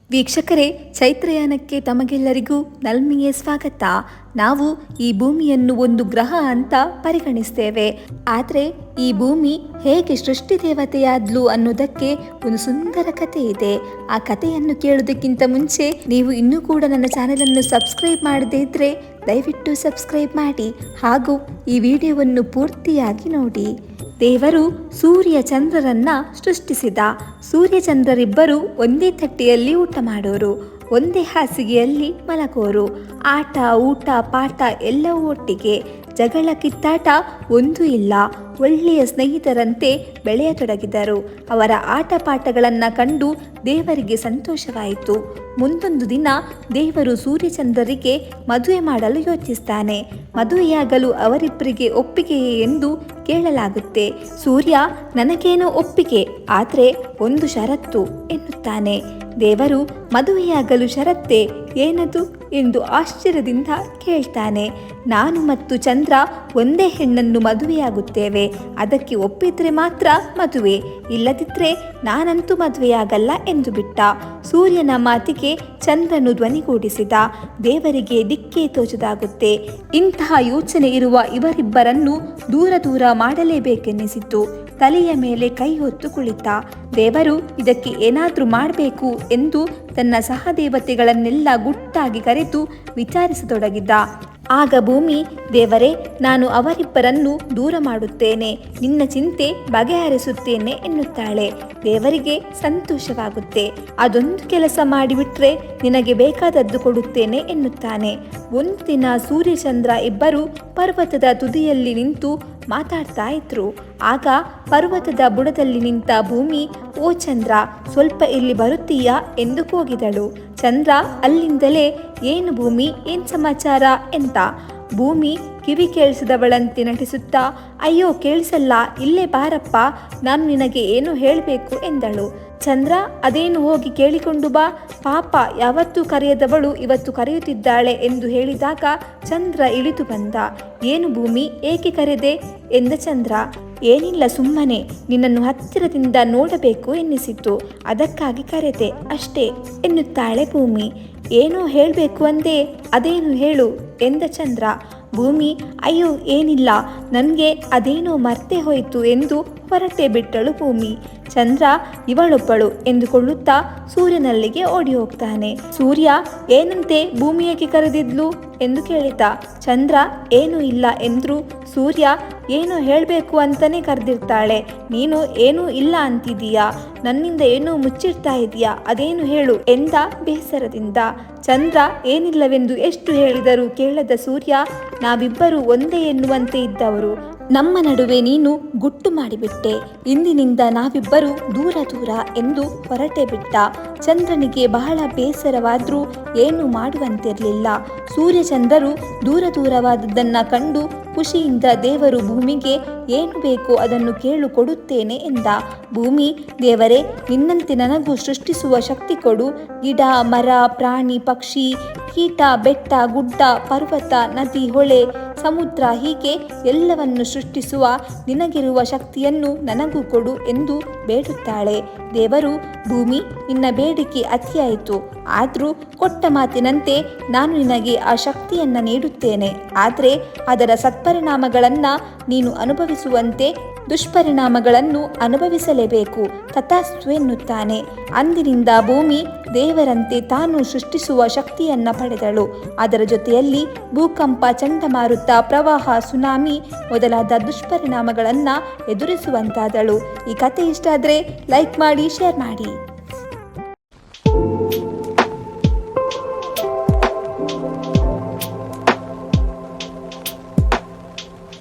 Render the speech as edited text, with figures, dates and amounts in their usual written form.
ವೀಕ್ಷಕರೇ, ಚೈತ್ರಯಾನಕ್ಕೆ ತಮಗೆಲ್ಲರಿಗೂ ನಲ್ಮೆಯ ಸ್ವಾಗತ. ನಾವು ಈ ಭೂಮಿಯನ್ನು ಒಂದು ಗ್ರಹ ಅಂತ ಪರಿಗಣಿಸ್ತೇವೆ. ಆದರೆ ಈ ಭೂಮಿ ಹೇಗೆ ಸೃಷ್ಟಿ ದೇವತೆಯಾದ್ಲು ಅನ್ನೋದಕ್ಕೆ ಒಂದು ಸುಂದರ ಕಥೆ ಇದೆ. ಆ ಕಥೆಯನ್ನು ಕೇಳೋದಕ್ಕಿಂತ ಮುಂಚೆ ನೀವು ಇನ್ನೂ ಕೂಡ ನನ್ನ ಚಾನೆಲನ್ನು ಸಬ್ಸ್ಕ್ರೈಬ್ ಮಾಡದೇ ಇದ್ರೆ ದಯವಿಟ್ಟು ಸಬ್ಸ್ಕ್ರೈಬ್ ಮಾಡಿ ಹಾಗೂ ಈ ವಿಡಿಯೋವನ್ನು ಪೂರ್ತಿಯಾಗಿ ನೋಡಿ. ದೇವರು ಸೂರ್ಯ ಚಂದ್ರರನ್ನ ಸೃಷ್ಟಿಸಿದ. ಸೂರ್ಯ ಚಂದ್ರರಿಬ್ಬರು ಒಂದೇ ತಟ್ಟೆಯಲ್ಲಿ ಊಟ ಮಾಡೋರು, ಒಂದೇ ಹಾಸಿಗೆಯಲ್ಲಿ ಮಲಗೋರು. ಆಟ ಊಟ ಪಾಠ ಎಲ್ಲವೂ ಒಟ್ಟಿಗೆ. ಜಗಳ ಕಿತ್ತಾಟ ಒಂದೂ ಇಲ್ಲ. ಒಳ್ಳೆಯ ಸ್ನೇಹಿತರಂತೆ ಬೆಳೆಯತೊಡಗಿದರು. ಅವರ ಆಟ ಪಾಠಗಳನ್ನು ಕಂಡು ದೇವರಿಗೆ ಸಂತೋಷವಾಯಿತು. ಮುಂದೊಂದು ದಿನ ದೇವರು ಸೂರ್ಯಚಂದ್ರರಿಗೆ ಮದುವೆ ಮಾಡಲು ಯೋಚಿಸ್ತಾನೆ. ಮದುವೆಯಾಗಲು ಅವರಿಬ್ಬರಿಗೆ ಒಪ್ಪಿಗೆಯೇ ಎಂದು ಕೇಳಲಾಗುತ್ತೆ. ಸೂರ್ಯ ನನಗೇನೋ ಒಪ್ಪಿಗೆ, ಆದರೆ ಒಂದು ಷರತ್ತು ಎನ್ನುತ್ತಾನೆ. ದೇವರು ಮದುವೆಯಾಗಲು ಷರತ್ತೆ ಏನದು ಎಂದು ಆಶ್ಚರ್ಯದಿಂದ ಕೇಳ್ತಾನೆ. ನಾನು ಮತ್ತು ಚಂದ್ರ ಒಂದೇ ಹೆಣ್ಣನ್ನು ಮದುವೆಯಾಗುತ್ತೇವೆ. ಅದಕ್ಕೆ ಒಪ್ಪಿದ್ರೆ ಮಾತ್ರ ಮದುವೆ, ಇಲ್ಲದಿದ್ದರೆ ನಾನಂತೂ ಮದುವೆಯಾಗಲ್ಲ ಎಂದು ಬಿಟ್ಟ. ಸೂರ್ಯನ ಮಾತಿಗೆ ಚಂದ್ರನು ಧ್ವನಿಗೂಡಿಸಿದ. ದೇವರಿಗೆ ದಿಕ್ಕೇ ತೋಚದಾಗುತ್ತೆ. ಇಂತಹ ಯೋಚನೆ ಇರುವ ಇವರಿಬ್ಬರನ್ನು ದೂರ ದೂರ ಮಾಡಲೇಬೇಕೆನ್ನಿಸಿತು. ತಲೆಯ ಮೇಲೆ ಕೈ ಹೊತ್ತು ಕುಳಿತ. ದೇವರು ಇದಕ್ಕೆ ಏನಾದರೂ ಮಾಡಬೇಕು ಎಂದು ತನ್ನ ಸಹದೇವತೆಗಳನ್ನೆಲ್ಲ ಗುಟ್ಟಾಗಿ ಕರೆದು ವಿಚಾರಿಸತೊಡಗಿದ್ದ. ಆಗ ಭೂಮಿ, ದೇವರೇ, ನಾನು ಅವರಿಬ್ಬರನ್ನು ದೂರ ಮಾಡುತ್ತೇನೆ, ನಿನ್ನ ಚಿಂತೆ ಬಗೆಹರಿಸುತ್ತೇನೆ ಎನ್ನುತ್ತಾಳೆ. ದೇವರಿಗೆ ಸಂತೋಷವಾಗುತ್ತೆ. ಅದೊಂದು ಕೆಲಸ ಮಾಡಿಬಿಟ್ರೆ ನಿನಗೆ ಬೇಕಾದದ್ದು ಕೊಡುತ್ತೇನೆ ಎನ್ನುತ್ತಾನೆ. ಒಂದು ದಿನ ಸೂರ್ಯಚಂದ್ರ ಇಬ್ಬರು ಪರ್ವತದ ತುದಿಯಲ್ಲಿ ನಿಂತು ಮಾತಾಡ್ತಾ ಇದ್ರು. ಆಗ ಪರ್ವತದ ಬುಡದಲ್ಲಿ ನಿಂತ ಭೂಮಿ, ಓ ಚಂದ್ರ, ಸ್ವಲ್ಪ ಇಲ್ಲಿ ಬರುತ್ತೀಯಾ ಎಂದು ಕೂಗಿದಳು. ಚಂದ್ರ ಅಲ್ಲಿಂದಲೇ, ಏನು ಭೂಮಿ, ಏನ್ ಸಮಾಚಾರ ಎಂತ. ಭೂಮಿ ಕಿವಿ ಕೇಳಿಸಿದವಳಂತೆ ನಟಿಸುತ್ತಾ, ಅಯ್ಯೋ ಕೇಳಿಸಲ್ಲ, ಇಲ್ಲೇ ಬಾರಪ್ಪ, ನಾನು ನಿನಗೆ ಏನು ಹೇಳಬೇಕು ಎಂದಳು. ಚಂದ್ರ, ಅದೇನು ಹೋಗಿ ಕೇಳಿಕೊಂಡು ಬಾ, ಪಾಪ ಯಾವತ್ತೂ ಕರೆಯದವಳು ಇವತ್ತು ಕರೆಯುತ್ತಿದ್ದಾಳೆ ಎಂದು ಹೇಳಿದಾಗ ಚಂದ್ರ ಇಳಿದು ಬಂದ. ಏನು ಭೂಮಿ, ಏಕೆ ಕರೆದೆ ಎಂದ ಚಂದ್ರ. ಏನಿಲ್ಲ, ಸುಮ್ಮನೆ ನಿನ್ನನ್ನು ಹತ್ತಿರದಿಂದ ನೋಡಬೇಕು ಎನ್ನಿಸಿತು, ಅದಕ್ಕಾಗಿ ಕರೆದೆ ಅಷ್ಟೇ ಎನ್ನುತ್ತಾಳೆ ಭೂಮಿ. ಏನೋ ಹೇಳಬೇಕು ಅಂದೆ, ಅದೇನು ಹೇಳು ಎಂದ ಚಂದ್ರ. ಭೂಮಿ, ಅಯ್ಯೋ ಏನಿಲ್ಲ, ನನಗೆ ಅದೇನೋ ಮರ್ತೆ ಹೋಯಿತು ಎಂದು ಹೊರಟೆ ಬಿಟ್ಟಳು ಭೂಮಿ. ಚಂದ್ರ ಇವಳೊಬ್ಬಳು ಎಂದುಕೊಳ್ಳುತ್ತಾ ಸೂರ್ಯನಲ್ಲಿಗೆ ಓಡಿ ಹೋಗ್ತಾನೆ. ಸೂರ್ಯ, ಏನಂತೆ, ಭೂಮಿಯಾಗಿ ಕರೆದಿದ್ಲು ಎಂದು ಕೇಳಿದ. ಚಂದ್ರ ಏನೂ ಇಲ್ಲ ಎಂದ್ರು. ಸೂರ್ಯ, ಏನೋ ಹೇಳಬೇಕು ಅಂತಲೇ ಕರೆದಿರ್ತಾಳೆ, ನೀನು ಏನೂ ಇಲ್ಲ ಅಂತಿದೀಯಾ, ನನ್ನಿಂದ ಏನೋ ಮುಚ್ಚಿಡ್ತಾ ಇದೆಯಾ, ಅದೇನು ಹೇಳು ಎಂದ ಬೇಸರದಿಂದ. ಚಂದ್ರ ಏನಿಲ್ಲವೆಂದು ಎಷ್ಟು ಹೇಳಿದರೂ ಕೇಳದ ಸೂರ್ಯ, ನಾವಿಬ್ಬರು ಒಂದೇ ಎನ್ನುವಂತೆ ಇದ್ದವರು, ನಮ್ಮ ನಡುವೆ ನೀನು ಗುಟ್ಟು ಮಾಡಿಬಿಟ್ಟೆ, ಇಂದಿನಿಂದ ನಾವಿಬ್ಬರು ದೂರ ದೂರ ಎಂದು ಹೊರಟೆ ಬಿಟ್ಟ. ಚಂದ್ರನಿಗೆ ಬಹಳ ಬೇಸರವಾದರೂ ಏನು ಮಾಡುವಂತಿರಲಿಲ್ಲ. ಸೂರ್ಯಚಂದ್ರರು ದೂರ ದೂರವಾದದ್ದನ್ನು ಕಂಡು ಖುಷಿಯಿಂದ ದೇವರು ಭೂಮಿಗೆ ಏನು ಬೇಕೋ ಅದನ್ನು ಕೇಳು, ಕೊಡುತ್ತೇನೆ ಎಂದ. ಭೂಮಿ, ದೇವರೇ, ನಿನ್ನಂತೆ ನನಗೂ ಸೃಷ್ಟಿಸುವ ಶಕ್ತಿ ಕೊಡು. ಗಿಡ ಮರ ಪ್ರಾಣಿ ಪಕ್ಷಿ ಕೀಟ ಬೆಟ್ಟ ಗುಡ್ಡ ಪರ್ವತ ನದಿ ಹೊಳೆ ಸಮುದ್ರ ಹೀಗೆ ಎಲ್ಲವನ್ನು ಸೃಷ್ಟಿಸುವ ನಿನಗಿರುವ ಶಕ್ತಿಯನ್ನು ನನಗೂ ಕೊಡು ಎಂದು ಬೇಡುತ್ತಾಳೆ. ದೇವರು, ಭೂಮಿ, ನಿನ್ನ ಬೇಡಿಕೆ ಅತಿಯಾಯಿತು, ಆದರೂ ಕೊಟ್ಟ ಮಾತಿನಂತೆ ನಾನು ನಿನಗೆ ಆ ಶಕ್ತಿಯನ್ನು ನೀಡುತ್ತೇನೆ. ಆದರೆ ಅದರ ಸತ್ಪರಿಣಾಮಗಳನ್ನು ನೀನು ಅನುಭವಿಸುವಂತೆ ದುಷ್ಪರಿಣಾಮಗಳನ್ನು ಅನುಭವಿಸಲೇಬೇಕು. ತಥಾಸ್ತು ಎನ್ನುತ್ತಾನೆ. ಅಂದಿನಿಂದ ಭೂಮಿ ದೇವರಂತೆ ತಾನು ಸೃಷ್ಟಿಸುವ ಶಕ್ತಿಯನ್ನು ಪಡೆದಳು. ಅದರ ಜೊತೆಯಲ್ಲಿ ಭೂಕಂಪ, ಚಂಡಮಾರುತ, ಪ್ರವಾಹ, ಸುನಾಮಿ ಮೊದಲಾದ ದುಷ್ಪರಿಣಾಮಗಳನ್ನು ಎದುರಿಸುವಂತಾದಳು. ಈ ಕಥೆ ಇಷ್ಟ ಆದರೆ ಲೈಕ್ ಮಾಡಿ, ಶೇರ್ ಮಾಡಿ.